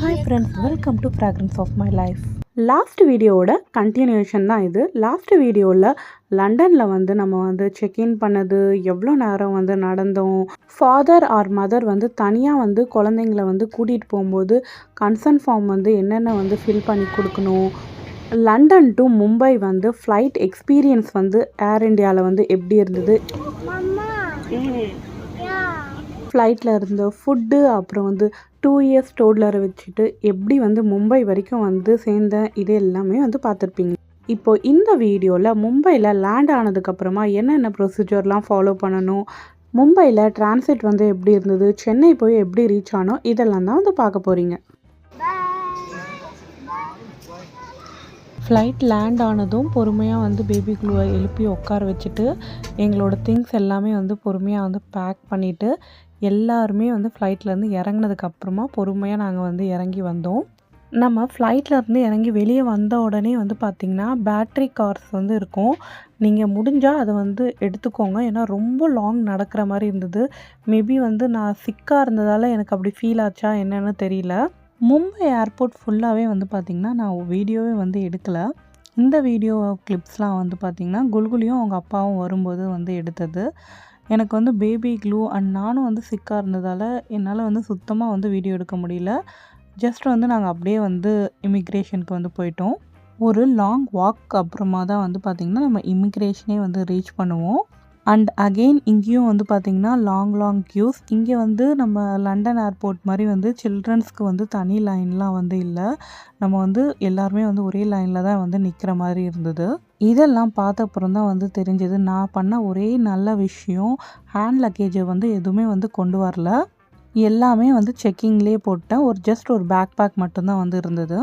Hi friends, welcome to fragrance of my life. Last வீடியோவோட continuation தான் இது. Last வீடியோவில் லண்டனில் வந்து நம்ம வந்து செக்இன் பண்ணது, எவ்வளோ நேரம் வந்து நடந்தோம், ஃபாதர் ஆர் மதர் வந்து தனியாக வந்து குழந்தைங்கள வந்து கூட்டிகிட்டு போகும்போது கன்சர்ன் ஃபார்ம் வந்து என்னென்ன வந்து ஃபில் பண்ணி கொடுக்கணும், லண்டன் டு மும்பை வந்து ஃப்ளைட் எக்ஸ்பீரியன்ஸ் வந்து ஏர் இண்டியாவில் வந்து எப்படி இருந்தது, ஃப்ளைட்டில் இருந்த ஃபுட்டு, அப்புறம் வந்து 2 இயர்ஸ் டோட்லரை வச்சுட்டு எப்படி வந்து மும்பை வரைக்கும் வந்து சேர்ந்தேன், இது எல்லாமே வந்து பார்த்துருப்பீங்க. இப்போ இந்த வீடியோவில் மும்பையில் லேண்ட் ஆனதுக்கப்புறமா என்னென்ன ப்ரொசீஜர்லாம் ஃபாலோ பண்ணணும், மும்பையில் டிரான்சிட் வந்து எப்படி இருந்தது, சென்னை போய் எப்படி ரீச் ஆனோம், இதெல்லாம் தான் வந்து பார்க்க போகிறீங்க. ஃப்ளைட் லேண்ட் ஆனதும் பொறுமையாக வந்து பேபி க்ளூவை எழுப்பி உட்கார வச்சுட்டு எங்களோட திங்ஸ் எல்லாமே வந்து பொறுமையாக வந்து பேக் பண்ணிவிட்டு எல்லாருமே வந்து ஃப்ளைட்லேருந்து இறங்கினதுக்கப்புறமா பொறுமையாக நாங்கள் வந்து இறங்கி வந்தோம். நம்ம ஃப்ளைட்லேருந்து இறங்கி வெளியே வந்த உடனே வந்து பார்த்திங்கன்னா பேட்ரி கார்ஸ் வந்து இருக்கும். நீங்கள் முடிஞ்சால் அதை வந்து எடுத்துக்கோங்க. ஏன்னா ரொம்ப லாங் நடக்கிற மாதிரி இருந்தது. மேபி வந்து நான் சிக்காக இருந்ததால் எனக்கு அப்படி ஃபீல் ஆச்சா என்னன்னு தெரியல. மும்பை ஏர்போர்ட் ஃபுல்லாகவே வந்து பார்த்திங்கன்னா நான் வீடியோவே வந்து எடுக்கலை. இந்த வீடியோ கிளிப்ஸ்லாம் வந்து பார்த்திங்கன்னா குல்குலியும் அவங்க அப்பாவும் வரும்போது வந்து எடுத்தது. எனக்கு வந்து பேபி க்ளூ அண்ட் நானும் வந்து சிக்காக இருந்ததால் என்னால் வந்து சுத்தமாக வந்து வீடியோ எடுக்க முடியல. ஜஸ்ட் வந்து நாங்கள் அப்படியே வந்து இமிக்ரேஷனுக்கு வந்து போயிட்டோம். ஒரு லாங் வாக் அப்புறமா தான் வந்து பார்த்திங்கன்னா நம்ம இமிக்ரேஷனே வந்து ரீச் பண்ணுவோம். அண்ட் அகெயின் இங்கேயும் வந்து பார்த்திங்கன்னா லாங் க்யூஸ். இங்கே வந்து நம்ம லண்டன் ஏர்போர்ட் மாதிரி வந்து சில்ட்ரன்ஸ்க்கு வந்து தனி லைன்லாம் வந்து இல்லை. நம்ம வந்து எல்லாருமே வந்து ஒரே லைனில் தான் வந்து நிற்கிற மாதிரி இருந்தது. இதெல்லாம் பார்த்த அப்புறம் தான் வந்து தெரிஞ்சது, நான் பண்ண ஒரே நல்ல விஷயம் ஹேண்ட் லக்கேஜை வந்து எதுவுமே வந்து கொண்டு வரல. எல்லாமே வந்து செக்கிங்லேயே போட்டேன். ஜஸ்ட் ஒரு பேக் பேக் மட்டும்தான் வந்து இருந்தது.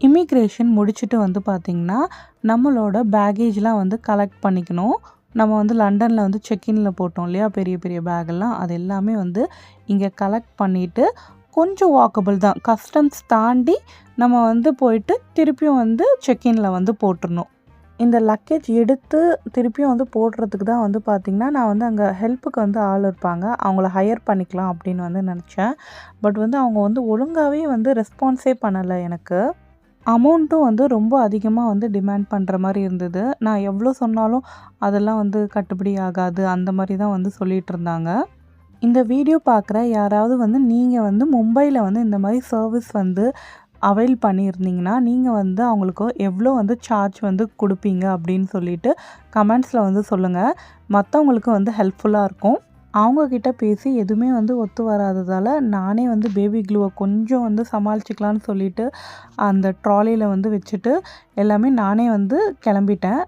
இமிக்ரேஷன் முடிச்சுட்டு வந்து பார்த்திங்கன்னா நம்மளோட பேகேஜ்லாம் வந்து கலெக்ட் பண்ணிக்கணும். நம்ம வந்து லண்டனில் வந்து செக்இனில் போட்டோம் இல்லையா பெரிய பெரிய பேக்கெல்லாம், அது எல்லாமே வந்து இங்கே கலெக்ட் பண்ணிவிட்டு கொஞ்சம் வாக்கபிள் தான், கஸ்டம்ஸ் தாண்டி நம்ம வந்து போயிட்டு திருப்பியும் வந்து செக்இனில் வந்து போட்டுடணும். இந்த லக்கேஜ் எடுத்து திருப்பியும் வந்து போடுறதுக்கு தான் வந்து பார்த்திங்கன்னா நான் வந்து அங்கே ஹெல்ப்புக்கு வந்து ஆள் இருப்பாங்க, அவங்கள ஹையர் பண்ணிக்கலாம் அப்படின்னு வந்து நினச்சேன். பட் வந்து அவங்க வந்து ஒழுங்காகவே வந்து ரெஸ்பான்ஸே பண்ணலை. எனக்கு அமௌண்ட்டும் வந்து ரொம்ப அதிகமாக வந்து டிமாண்ட் பண்ணுற மாதிரி இருந்தது. நான் எவ்வளோ சொன்னாலும் அதெல்லாம் வந்து கட்டுப்படி ஆகாது, அந்த மாதிரி தான் வந்து சொல்லிகிட்டு இருந்தாங்க. இந்த வீடியோ பார்க்குற யாராவது வந்து நீங்கள் வந்து மும்பையில் வந்து இந்த மாதிரி சர்வீஸ் வந்து அவைல் பண்ணியிருந்தீங்கன்னா நீங்கள் வந்து அவங்களுக்கு எவ்வளோ வந்து சார்ஜ் வந்து கொடுப்பீங்க அப்படின்னு சொல்லிட்டு கமெண்ட்ஸில் வந்து சொல்லுங்கள். மற்றவங்களுக்கு வந்து ஹெல்ப்ஃபுல்லாக இருக்கும். அவங்கக்கிட்ட பேசி எதுவுமே வந்து ஒத்து வராததால் நானே வந்து பேபி க்ளூவை கொஞ்சம் வந்து சமாளிச்சிக்கலான்னு சொல்லிவிட்டு அந்த ட்ராலியில் வந்து வச்சுட்டு எல்லாமே நானே வந்து கிளம்பிட்டேன்.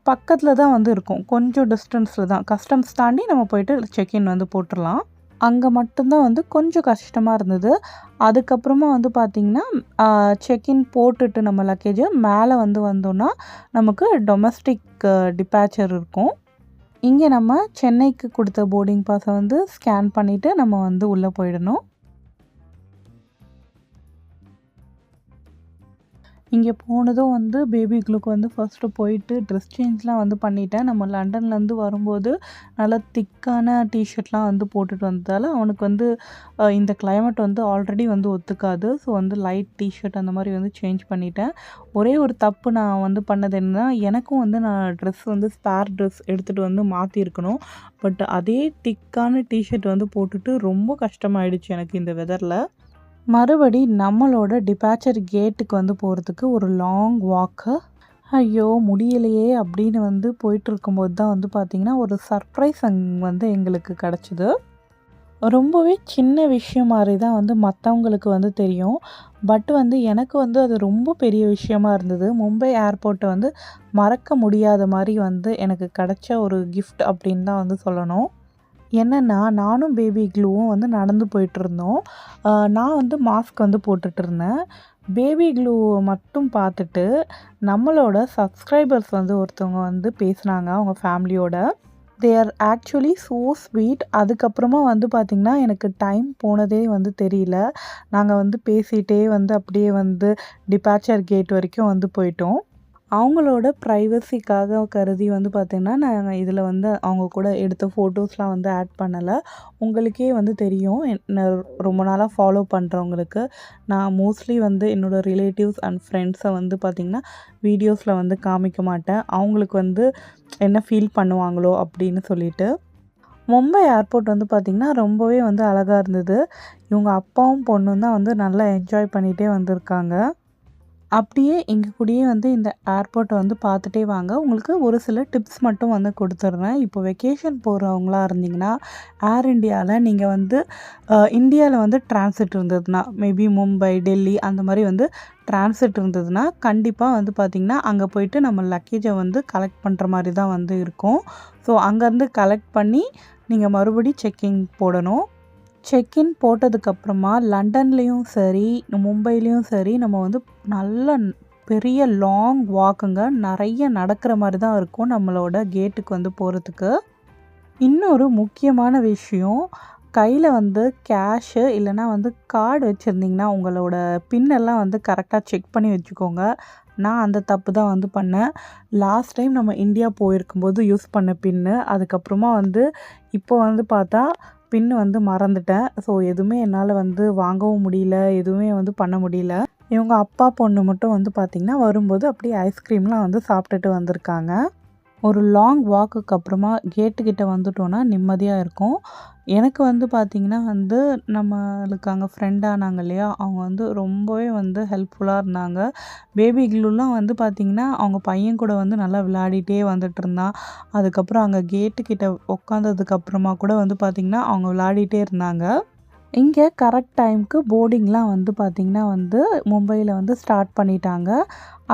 பக்கத்தில் தான் வந்து இருக்கும், கொஞ்சம் டிஸ்டன்ஸில் தான், கஸ்டம்ஸ் தாண்டி நம்ம போயிட்டு செக்இன் வந்து போட்டுடலாம். அங்கே மட்டும்தான் வந்து கொஞ்சம் கஷ்டமாக இருந்தது. அதுக்கப்புறமா வந்து பார்த்திங்கன்னா செக்இன் போட்டுட்டு நம்ம லக்கேஜை மேலே வந்து வந்தோன்னா நமக்கு டொமஸ்டிக் டிபாச்சர் இருக்கும். இங்கே நம்ம சென்னைக்கு கொடுத்த போர்டிங் பாஸை வந்து ஸ்கேன் பண்ணிவிட்டு நம்ம வந்து உள்ளே போயிடணும். இங்கே போனதும் வந்து பேபி க்ளூக்கு வந்து ஃபஸ்ட்டு போயிட்டு ட்ரெஸ் சேஞ்ச்லாம் வந்து பண்ணிட்டேன். நம்ம லண்டன்லேருந்து வரும்போது நல்லா திக்கான டிஷர்ட்லாம் வந்து போட்டுட்டு வந்ததால் அவனுக்கு வந்து இந்த கிளைமேட் வந்து ஆல்ரெடி வந்து ஒத்துக்காது. ஸோ வந்து லைட் டிஷர்ட் அந்த மாதிரி வந்து சேஞ்ச் பண்ணிட்டேன். ஒரே ஒரு தப்பு நான் வந்து பண்ணது என்னன்னா, எனக்கும் வந்து நான் ட்ரெஸ் வந்து ஸ்பேர் ட்ரெஸ் எடுத்துகிட்டு வந்து மாற்றிருக்கணும். பட் அதே திக்கான டிஷர்ட் வந்து போட்டுட்டு ரொம்ப கஷ்டமாயிடுச்சு எனக்கு இந்த வெதரில். மறுபடி நம்மளோட டிபாச்சர் கேட்டுக்கு வந்து போகிறதுக்கு ஒரு லாங் வாக்கு. ஐயோ முடியலையே அப்படின்னு வந்து போயிட்டு இருக்கும்போது தான் வந்து பார்த்திங்கன்னா ஒரு சர்ப்ரைஸ் வந்து எங்களுக்கு கிடச்சிது. ரொம்பவே சின்ன விஷயம் மாதிரி தான் வந்து மற்றவங்களுக்கு வந்து தெரியும். பட் வந்து எனக்கு வந்து அது ரொம்ப பெரிய விஷயமா இருந்தது. மும்பை ஏர்போர்ட்டை வந்து மறக்க முடியாத மாதிரி வந்து எனக்கு கிடச்ச ஒரு கிஃப்ட் அப்படின்னு தான் வந்து சொல்லணும். என்னென்னா, நானும் பேபி க்ளூவும் வந்து நடந்து போயிட்டுருந்தோம். நான் வந்து மாஸ்க் வந்து போட்டுட்டு இருந்தேன். பேபி க்ளூவை மட்டும் பார்த்துட்டு நம்மளோட சப்ஸ்கிரைபர்ஸ் வந்து ஒருத்தவங்க வந்து பேசுனாங்க அவங்க ஃபேமிலியோட. They are actually so sweet. அதுக்கப்புறமா வந்து பார்த்திங்கன்னா எனக்கு டைம் போனதே வந்து தெரியல. நாங்கள் வந்து பேசிகிட்டே வந்து அப்படியே வந்து டிபாச்சர் கேட் வரைக்கும் வந்து போயிட்டோம். அவங்களோட ப்ரைவசிக்காக கருதி வந்து பார்த்திங்கன்னா, நான் இதில் வந்து அவங்க கூட எடுத்த ஃபோட்டோஸ்லாம் வந்து ஆட் பண்ணலை. உங்களுக்கே வந்து தெரியும், என்ன ரொம்ப நாளாக ஃபாலோ பண்ணுறவங்களுக்கு, நான் மோஸ்ட்லி வந்து என்னோடய ரிலேட்டிவ்ஸ் அண்ட் ஃப்ரெண்ட்ஸை வந்து பார்த்திங்கன்னா, வீடியோஸில் வந்து காமிக்க மாட்டேன். அவங்களுக்கு வந்து என்ன ஃபீல் பண்ணுவாங்களோ அப்படின்னு சொல்லிட்டு. மும்பை ஏர்போர்ட் வந்து பார்த்திங்கன்னா, ரொம்பவே வந்து அழகா இருந்தது. இவங்க அப்பாவும் பொண்ணும் தான் வந்து நல்லா என்ஜாய் பண்ணிகிட்டே வந்திருக்காங்க. அப்படியே எங்க கூடயே வந்து இந்த ஏர்போர்ட்ட வந்து பார்த்துட்டே வாங்க. உங்களுக்கு ஒரு சில டிப்ஸ் மட்டும் வந்து குடுத்துர்றேன். இப்போ வெக்கேஷன் போறவங்களா இருந்தீங்கன்னா, ஏர் இண்டியால நீங்க வந்து இந்தியால வந்து ட்ரான்சிட் இருந்ததுன்னா, மேபி மும்பை, டெல்லி அந்த மாரி வந்து ட்ரான்சிட் இருந்ததுன்னா, கண்டிப்பா வந்து பார்த்திங்கன்னா, அங்க போயிட்டு நம்ம லக்கேஜ வந்து கலெக்ட் பண்ற மாரி தான் வந்து இருக்கும். ஸோ அங்கேருந்து கலெக்ட் பண்ணி நீங்க மறுபடி செக்கிங் போடணும். செக்இன் போட்டதுக்கப்புறமா லண்டன்லேயும் சரி, மும்பையிலயும் சரி, நம்ம வந்து நல்ல பெரிய லாங் வாக்குங்க. நிறைய நடக்கிற மாரி தான் இருக்கும் நம்மளோட கேட்டுக்கு வந்து போகிறதுக்கு. இன்னொரு முக்கியமான விஷயம், கையில் வந்து கேஷு இல்லைனா வந்து கார்டு வச்சுருந்தீங்கன்னா, உங்களோட பின்னெல்லாம் வந்து கரெக்டாக செக் பண்ணி வச்சுக்கோங்க. நான் அந்த தப்பு தான் வந்து பண்ணேன். லாஸ்ட் டைம் நம்ம இந்தியா போயிருக்கும்போது யூஸ் பண்ண பின்னு, அதுக்கப்புறமா வந்து இப்போ வந்து பார்த்தா பின் வந்து மறந்துட்டேன். ஸோ எதுவுமே என்னால் வந்து வாங்கவும் முடியல, எதுவுமே வந்து பண்ண முடியல. இவங்க அப்பா பொண்ணு மட்டும் வந்து பார்த்திங்கன்னா, வரும்போது அப்படியே ஐஸ்கிரீம்லாம் வந்து சாப்பிட்டுட்டு வந்திருக்காங்க. ஒரு லாங் வாக்குக்கு அப்புறமா கேட்டுக்கிட்ட வந்துட்டோன்னா நிம்மதியாக இருக்கும். எனக்கு வந்து பார்த்திங்கன்னா வந்து நம்மளுக்கு அங்கே ஃப்ரெண்ட் ஆனாங்க இல்லையா, அவங்க வந்து ரொம்பவே வந்து ஹெல்ப்ஃபுல்லாக இருந்தாங்க. பேபி க்ளூலாம் வந்து பார்த்திங்கன்னா, அவங்க பையன் கூட வந்து நல்லா விளையாடிட்டே வந்துட்டுருந்தான். அதுக்கப்புறம் அங்கே கேட்டுக்கிட்ட உட்காந்ததுக்கப்புறமா கூட வந்து பார்த்திங்கன்னா, அவங்க விளையாடிட்டே இருந்தாங்க. இங்கே கரெக்ட் டைமுக்கு போர்டிங்லாம் வந்து பார்த்திங்கன்னா வந்து மும்பையில் வந்து ஸ்டார்ட் பண்ணிட்டாங்க.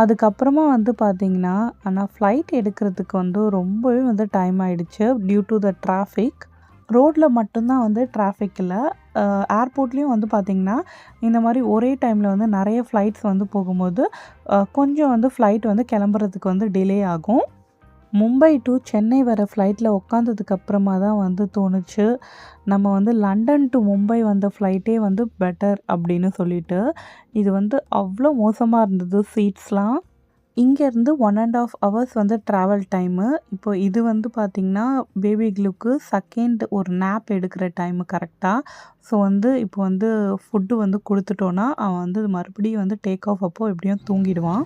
அதுக்கப்புறமா வந்து பார்த்திங்கன்னா, ஆனால் ஃப்ளைட் எடுக்கிறதுக்கு வந்து ரொம்பவே வந்து டைம் ஆகிடுச்சு டியூ டு த டிராஃபிக். ரோட்டில் மட்டும்தான் வந்து டிராஃபிக் இல்லை, ஏர்போர்ட்லேயும் வந்து பார்த்திங்கன்னா, இந்த மாதிரி ஒரே டைமில் வந்து நிறைய ஃப்ளைட்ஸ் வந்து போகும்போது கொஞ்சம் வந்து ஃப்ளைட் வந்து கிளம்புறதுக்கு வந்து டிலே ஆகும். மும்பை டு சென்னை வர ஃப்ளைட்டில் உட்காந்ததுக்கு அப்புறமா தான் வந்து தோணுச்சு, நம்ம வந்து லண்டன் டு மும்பை வந்த ஃப்ளைட்டே வந்து பெட்டர் அப்படின்னு சொல்லிட்டு. இது வந்து அவ்வளோ மோசமாக இருந்தது சீட்ஸ்லாம். இங்கேருந்து 1.5 ஹவர்ஸ் வந்து ட்ராவல் டைமு. இப்போ இது வந்து பார்த்திங்கன்னா, பேபி க்ளூக்கு செகண்ட் ஒரு நேப் எடுக்கிற டைமு கரெக்டாக. ஸோ வந்து இப்போ வந்து ஃபுட்டு வந்து கொடுத்துட்டோன்னா, அவன் வந்து மறுபடியும் வந்து டேக் ஆஃப் அப்போது எப்படியும் தூங்கிடுவான்.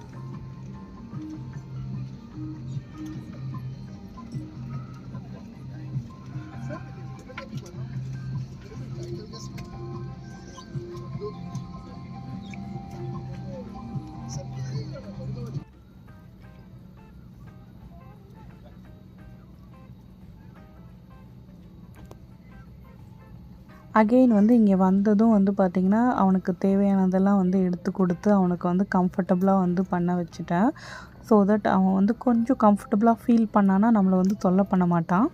அகெயின் வந்து இங்கே வந்ததும் வந்து பார்த்திங்கன்னா, அவனுக்கு தேவையானதெல்லாம் வந்து எடுத்து கொடுத்து அவனுக்கு வந்து கம்ஃபர்டபுளாக வந்து பண்ண வச்சுட்டேன். ஸோ தட் அவன் வந்து கொஞ்சம் கம்ஃபர்டபுளாக ஃபீல் பண்ணான்னா நம்மளை வந்து தொல்லை பண்ண மாட்டான்.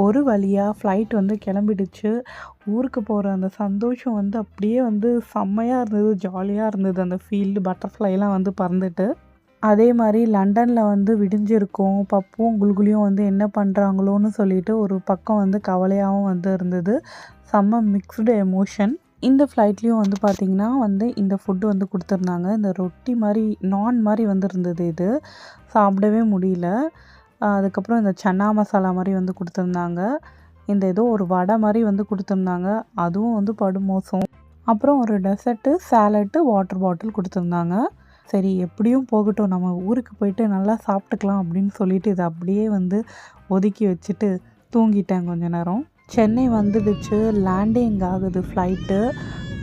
ஒரு வழியாக ஃப்ளைட் வந்து கிளம்பிடுச்சு. ஊருக்கு போகிற அந்த சந்தோஷம் வந்து அப்படியே வந்து செம்மையாக இருந்தது, ஜாலியாக இருந்தது. அந்த ஃபீல்டு பட்டர்ஃப்ளைலாம் வந்து பறந்துட்டு. அதே மாதிரி லண்டனில் வந்து விடிஞ்சிருக்கும். பப்பும் குல்குலியும் வந்து என்ன பண்ணுறாங்களோன்னு சொல்லிட்டு ஒரு பக்கம் வந்து கவலையாகவும் வந்து இருந்தது. செம்ம மிக்ஸ்டு எமோஷன். இந்த ஃப்ளைட்லேயும் வந்து பார்த்திங்கன்னா வந்து இந்த ஃபுட்டு வந்து கொடுத்துருந்தாங்க. இந்த ரொட்டி மாதிரி நான் மாதிரி வந்து இருந்தது. இது சாப்பிடவே முடியல. அதுக்கப்புறம் இந்த சன்னா மசாலா மாதிரி வந்து கொடுத்துருந்தாங்க. இந்த ஏதோ ஒரு வடை மாதிரி வந்து கொடுத்துருந்தாங்க, அதுவும் வந்து படுமோசம். அப்புறம் ஒரு டெசர்ட்டு, சாலட்டு, வாட்டர் பாட்டில் கொடுத்துருந்தாங்க. சரி எப்படியும் போகட்டும், நம்ம ஊருக்கு போயிட்டு நல்லா சாப்பிட்டுக்கலாம் அப்படின்னு சொல்லிட்டு இதை அப்படியே வந்து ஒதுக்கி வச்சுட்டு தூங்கிட்டேன் கொஞ்ச நேரம். சென்னை வந்துடுச்சு, லேண்டிங் ஆகுது ஃப்ளைட்டு.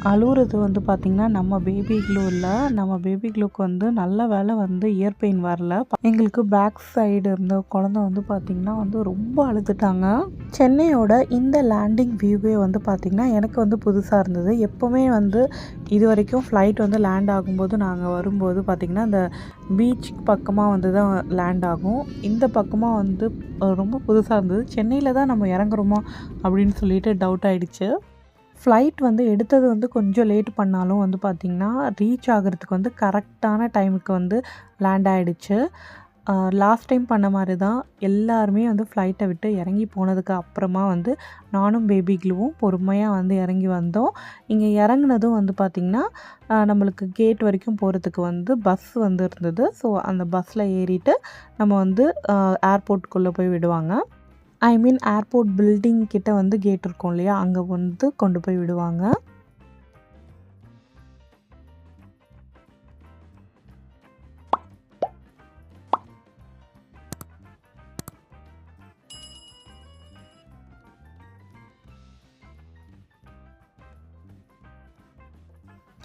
அழுவுறது வந்து பார்த்திங்கன்னா நம்ம பேபி க்ளூ இல்லை. நம்ம பேபி க்ளூக்கு வந்து நல்ல வேலை வந்து இயர் பெயின் வரல. எங்களுக்கு பேக் சைடு இருந்த குழந்த வந்து பார்த்திங்கன்னா வந்து ரொம்ப அழுதுட்டாங்க. சென்னையோட இந்த லேண்டிங் வியூவே வந்து பார்த்திங்கன்னா எனக்கு வந்து புதுசாக இருந்தது. எப்போவுமே வந்து இது வரைக்கும் ஃப்ளைட் வந்து லேண்ட் ஆகும்போது நாங்கள் வரும்போது பார்த்திங்கன்னா இந்த பீச் பக்கமாக வந்து தான் லேண்ட் ஆகும். இந்த பக்கமாக வந்து ரொம்ப புதுசாக இருந்தது. சென்னையில் தான் நம்ம இறங்குறோமா அப்படின்னு சொல்லிட்டு டவுட் ஆகிடுச்சு. ஃப்ளைட் வந்து எடுத்தது வந்து கொஞ்சம் லேட் பண்ணாலும் வந்து பார்த்திங்கன்னா ரீச் ஆகிறதுக்கு வந்து கரெக்டான டைமுக்கு வந்து லேண்ட் ஆகிடுச்சு. லாஸ்ட் டைம் பண்ண மாதிரி தான் எல்லாருமே வந்து ஃப்ளைட்டை விட்டு இறங்கி போனதுக்கு அப்புறமா வந்து நானும் பேபி க்ளூவும் பொறுமையாக வந்து இறங்கி வந்தோம். இங்கே இறங்குனதும் வந்து பார்த்திங்கன்னா நம்மளுக்கு கேட் வரைக்கும் போகிறதுக்கு வந்து பஸ் வந்து இருந்தது. ஸோ அந்த பஸ்ஸில் ஏறிட்டு நம்ம வந்து ஏர்போர்ட்டுக்குள்ளே போய் விடுவாங்க. ஐ மீன் ஏர்போர்ட் பில்டிங் கிட்ட வந்து கேட் இருக்கும் இல்லையா, அங்கே வந்து கொண்டு போய் விடுவாங்க.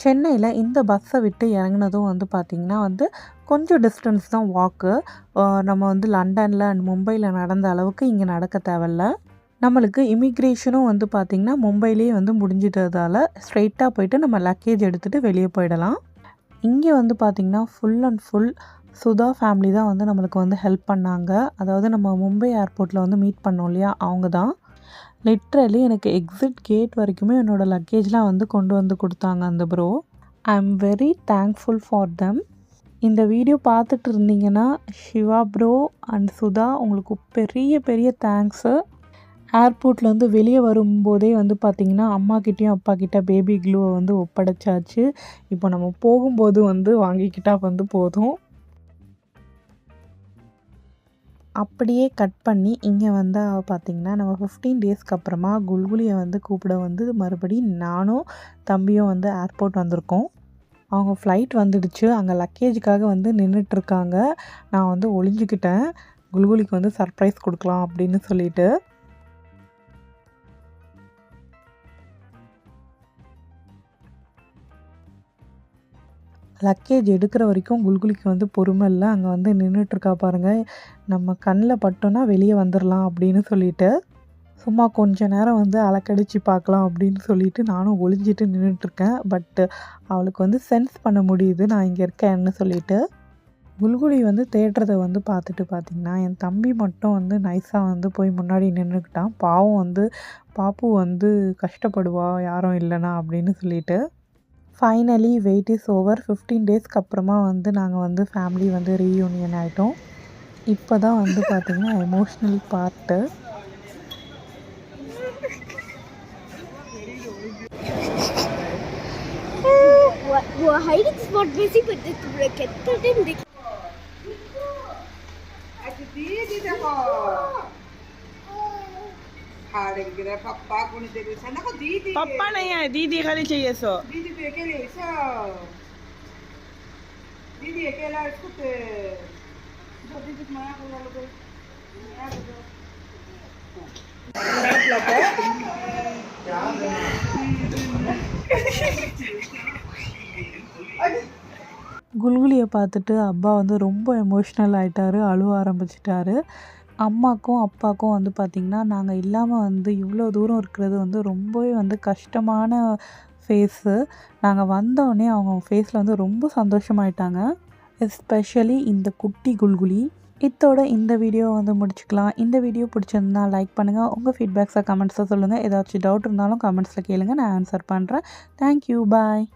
சென்னையில் இந்த பஸ்ஸை விட்டு இறங்குனதும் வந்து பார்த்திங்கன்னா வந்து கொஞ்சம் டிஸ்டன்ஸ் தான் வாக்கு. நம்ம வந்து லண்டனில் அண்ட் மும்பையில் நடந்த அளவுக்கு இங்கே நடக்க தேவையில்ல. நம்மளுக்கு இமிக்ரேஷனும் வந்து பார்த்திங்கன்னா மும்பையிலே வந்து முடிஞ்சிட்டதால் ஸ்ட்ரெயிட்டாக போயிட்டு நம்ம லக்கேஜ் எடுத்துகிட்டு வெளியே போயிடலாம். இங்கே வந்து பார்த்திங்கன்னா full and full Sudha family தான் வந்து நம்மளுக்கு வந்து ஹெல்ப் பண்ணாங்க. அதாவது நம்ம மும்பை ஏர்போர்ட்டில் வந்து மீட் பண்ணோம் இல்லையா, அவங்க தான். லிட்ரலி எனக்கு எக்ஸிட் கேட் வரைக்குமே என்னோடய லக்கேஜ்லாம் வந்து கொண்டு வந்து கொடுத்தாங்க அந்த bro. I am very thankful for them. இந்த வீடியோ பார்த்துட்டு இருந்தீங்கன்னா சிவா ப்ரோ அண்ட் சுதா உங்களுக்கு பெரிய பெரிய தேங்க்ஸு. ஏர்போர்ட்லேருந்து வெளியே வரும்போதே வந்து பார்த்திங்கன்னா அம்மாக்கிட்டேயும் அப்பாக்கிட்ட பேபி க்ளூவை வந்து ஒப்படைச்சாச்சு. இப்போ நம்ம போகும்போது வந்து வாங்கிக்கிட்டால் வந்து போதும். அப்படியே கட் பண்ணி இங்கே வந்து பார்த்திங்கன்னா நம்ம 15 டேஸ்க்கு அப்புறமா குல்குலியை வந்து கூப்பிட வந்து மறுபடியும் நானும் தம்பியும் வந்து ஏர்போர்ட் வந்திருக்கோம். அவங்க ஃப்ளைட் வந்துடுச்சு. அங்கே லக்கேஜுக்காக வந்து நின்றுட்டுருக்காங்க. நான் வந்து ஒளிஞ்சிக்கிட்டேன், குல்குலிக்கு வந்து சர்ப்ரைஸ் கொடுக்கலாம் அப்படின்னு சொல்லிட்டு. லக்கேஜ் எடுக்கிற வரைக்கும் குல்குலிக்கு வந்து பொறுமை இல்லை. அங்கே வந்து நின்றுட்டுருக்கா பாருங்கள், நம்ம கண்ணில் பட்டோன்னா வெளியே வந்துடலாம் அப்படின்னு சொல்லிட்டு. சும்மா கொஞ்ச நேரம் வந்து அலக்கடிச்சு பார்க்கலாம் அப்படின்னு சொல்லிட்டு நானும் ஒளிஞ்சிட்டு நின்றுட்டுருக்கேன். பட்டு அவளுக்கு வந்து சென்ஸ் பண்ண முடியுது நான் இங்கே இருக்கேன்னு சொல்லிட்டு. குல்குலி வந்து தேடுறத வந்து பார்த்துட்டு பார்த்திங்கன்னா என் தம்பி மட்டும் வந்து நைஸாக வந்து போய் முன்னாடி நின்றுக்கிட்டான். பாவம் வந்து பாப்பு வந்து கஷ்டப்படுவா யாரும் இல்லைனா அப்படின்னு சொல்லிட்டு. Finally wait is over. 15 டேஸ்க்கு அப்புறமா வந்து நாங்கள் வந்து ஃபேமிலி வந்து ரீயூனியன் ஆகிட்டோம். இப்போ தான் வந்து பார்த்திங்கன்னா எமோஷ்னல் பார்ட்டு. वो हाइडिंग स्पॉट में सी बच्चे तुम्हारे कितना टाइम देख अच्छा दीदी देखो हारे गिरा पापा को नहीं देखो सना को दीदी पापा नहीं है दीदी खाली चाहिए सो दीदी पे अकेले सो दीदी अकेला इसको पे जो दीदी माया को लो तो माया को குல்குலியை பார்த்துட்டு அப்பா வந்து ரொம்ப எமோஷ்னல் ஆகிட்டாரு, அழுவ ஆரம்பிச்சிட்டாரு. அம்மாக்கும் அப்பாவுக்கும் வந்து பார்த்திங்கன்னா நாங்கள் இல்லாமல் வந்து இவ்வளோ தூரம் இருக்கிறது வந்து ரொம்பவே வந்து கஷ்டமான ஃபேஸு. நாங்கள் வந்தோடனே அவங்க ஃபேஸில் வந்து ரொம்ப சந்தோஷமாயிட்டாங்க, எஸ்பெஷலி இந்த குட்டி குல்குலி. இதோட இந்த வீடியோ வந்து முடிச்சுக்கலாம். இந்த வீடியோ பிடிச்சிருந்தா லைக் பண்ணுங்கள். உங்கள் ஃபீட்பேக்ஸை கமெண்ட்ஸை சொல்லுங்கள். ஏதாச்சும் டவுட் இருந்தாலும் கமெண்ட்ஸில் கேளுங்கள், நான் ஆன்சர் பண்ணுறேன். தேங்க்யூ, பாய்.